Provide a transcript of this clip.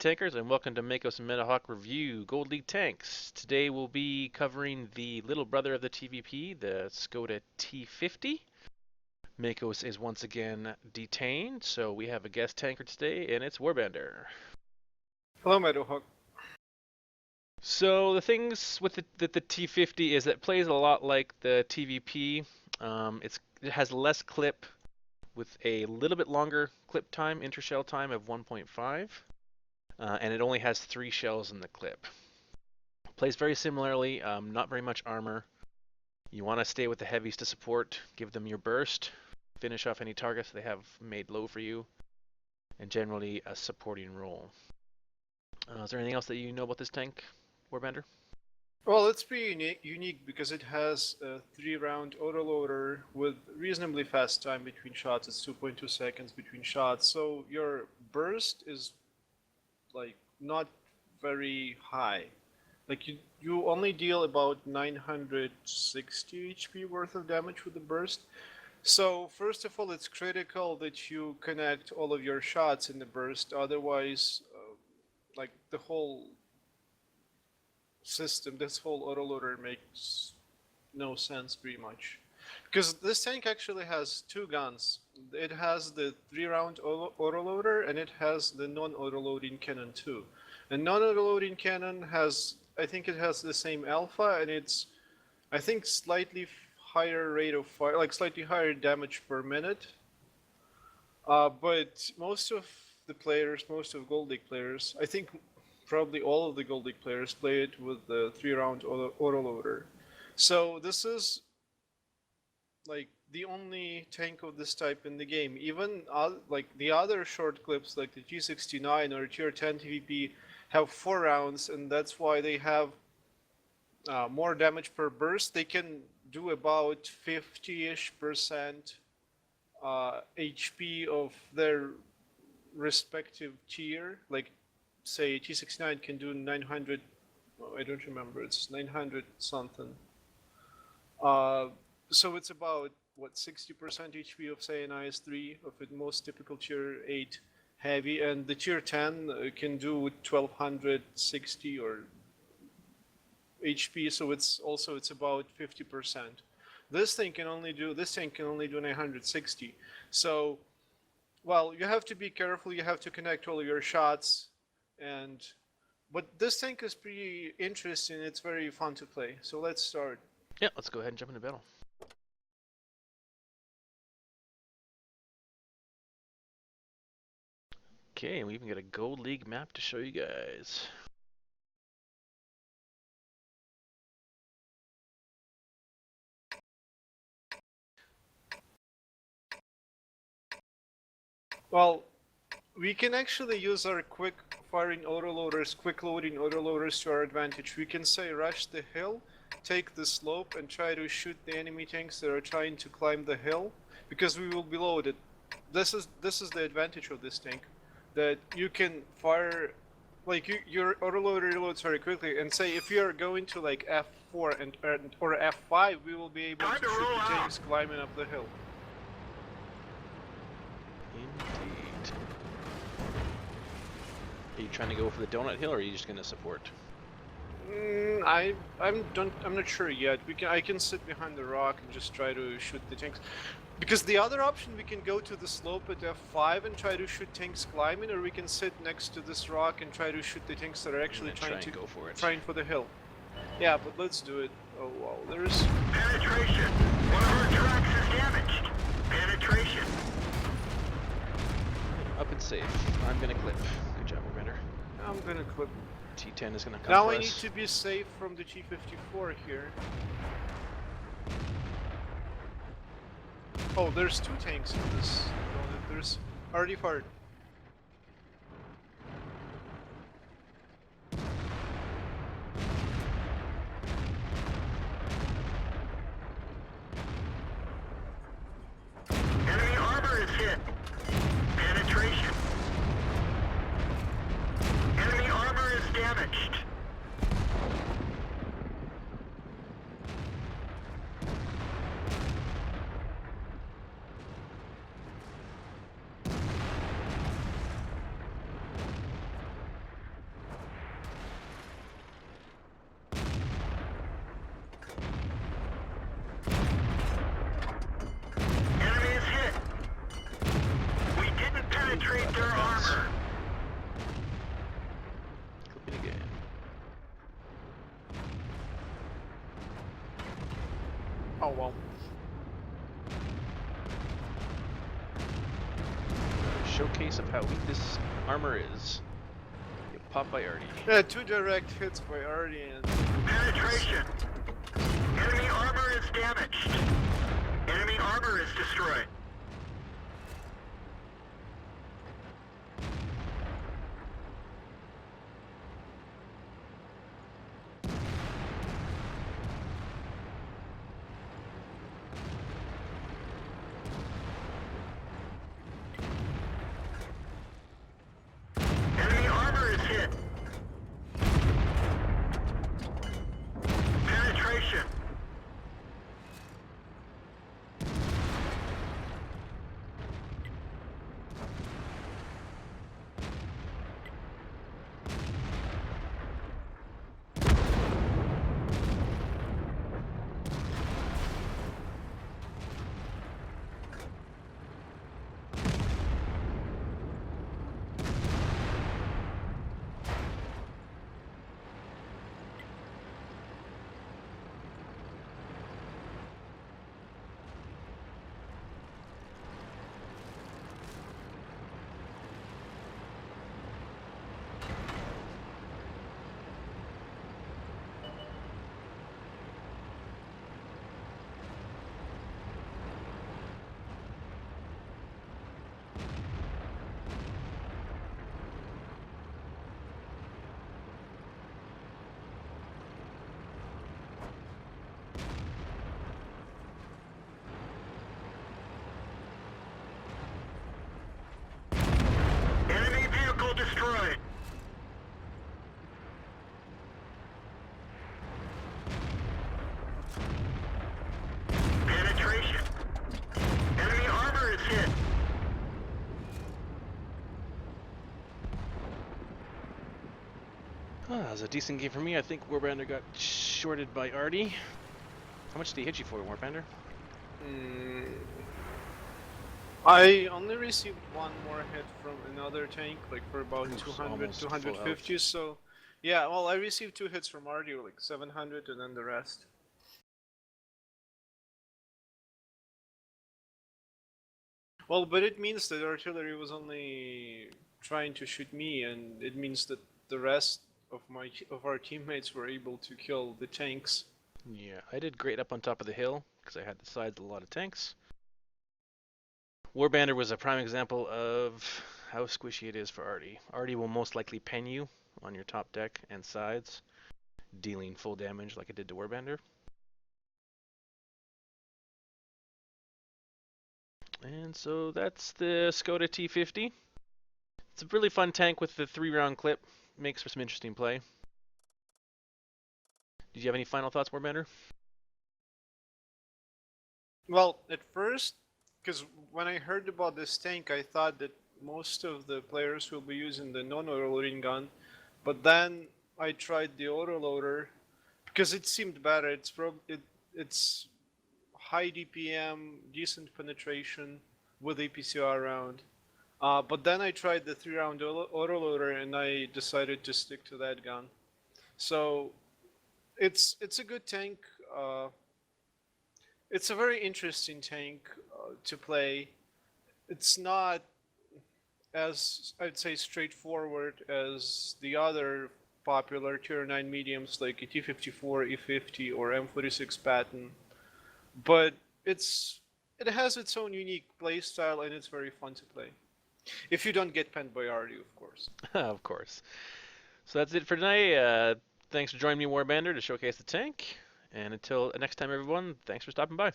tankers, and welcome to Makos and Meadowhawk Review Gold League Tanks. Today we'll be covering the little brother of the TVP, the Skoda T-50. Makos is once again detained, so we have a guest tanker today, and it's Warbander. Hello, Meadowhawk. So the things with the T-50 is that it plays a lot like the TVP. It has less clip with a little bit longer clip time, intershell time of 1.5. And it only has 3 shells in the clip. Plays very similarly, not very much armor. You want to stay with the heavies to support, give them your burst, finish off any targets they have made low for you, and generally a supporting role. Is there anything else that you know about this tank, Warbender? Well, it's pretty unique because it has a 3-round autoloader with reasonably fast time between shots. It's 2.2 seconds between shots, so your burst is like not very high. Like you only deal about 960 HP worth of damage with the burst. So first of all, it's critical that you connect all of your shots in the burst. Otherwise, like the whole system, this whole autoloader makes no sense pretty much. Because this tank actually has 2 guns. It has the 3-round autoloader and it has the non-autoloading cannon too. And non-autoloading cannon has, I think it has the same alpha, and it's, I think, slightly higher rate of fire, like slightly higher damage per minute. But most of the players, most of Gold League players, I think probably all of the Gold League players play it with the 3-round autoloader. So this is like the only tank of this type in the game. Even like the other short clips like the G69 or Tier 10 TVP have 4 rounds, and that's why they have more damage per burst. They can do about 50-ish% HP of their respective tier. Like, say, T69 can do 900, I don't remember, it's 900 something. So it's about, what, 60% HP of, say, an IS-3 of a most typical Tier 8 heavy, and the Tier 10 can do 1260 or HP, so it's about 50%. This tank can only do 960. So, well, you have to be careful. You have to connect all of your shots, but this tank is pretty interesting. It's very fun to play. So let's start. Yeah, let's go ahead and jump into battle. Okay, and we even got a Gold League map to show you guys. Well, we can actually use our quick loading autoloaders to our advantage. We can say rush the hill, take the slope, and try to shoot the enemy tanks that are trying to climb the hill, because we will be loaded. This is the advantage of this tank, that you can fire, like your autoloader reloads very quickly, and say if you are going to like F4 or F5, we will be able to shoot the tanks climbing up the hill. Indeed. Are you trying to go for the donut hill, or are you just going to support? I'm not sure yet. I can sit behind the rock and just try to shoot the tanks. Because the other option, we can go to the slope at F5 and try to shoot tanks climbing, or we can sit next to this rock and try to shoot the tanks that are actually trying for the hill. Yeah, but let's do it. Oh wow, there's penetration. One of our tracks is damaged. Penetration. Up and safe. I'm gonna clip. Good job, Warbander. I'm gonna clip. T10 is gonna come Now for I us. need to be safe from the T-54 here. Oh, there's 2 tanks in this. There's already fired. Enemy armor is hit. Penetration. Enemy armor is damaged. Oh well. Showcase of how weak this armor is. Get popped by Artie. Yeah, 2 direct hits by Artie and Penetration. Enemy armor is damaged. Enemy armor is destroyed. Enemy armor is hit. Penetration. Enemy vehicle destroyed. Penetration. Enemy armor is hit. That was a decent game for me. I think Warbander got shorted by Artie. How much did he hit you for, Warbander? I only received one more hit from another tank, like for about Oof, 200, almost full 250. So, yeah, well, I received 2 hits from Artie, like 700, and then the rest. Well, but it means that artillery was only trying to shoot me, and it means that the rest of our teammates were able to kill the tanks. Yeah, I did great up on top of the hill because I had the sides of a lot of tanks. Warbander was a prime example of how squishy it is for Artie. Artie will most likely pen you on your top deck and sides, dealing full damage like it did to Warbander. And so that's the Skoda T-50. It's a really fun tank with the 3-round clip. Makes for some interesting play. Did you have any final thoughts, Warbander? Well, at first, because when I heard about this tank, I thought that most of the players will be using the non-autoloading gun, but then I tried the autoloader because it seemed better. It's high DPM, decent penetration with APCR round. But then I tried the 3-round autoloader and I decided to stick to that gun. So it's a good tank. It's a very interesting tank to play. It's not as, I'd say, straightforward as the other popular Tier 9 mediums like a T-54, E-50, or M46 Patton, but it has its own unique playstyle and it's very fun to play. If you don't get penned by Artie, of course. Of course. So that's it for tonight. Thanks for joining me, Warbander, to showcase the tank. And until next time, everyone, thanks for stopping by.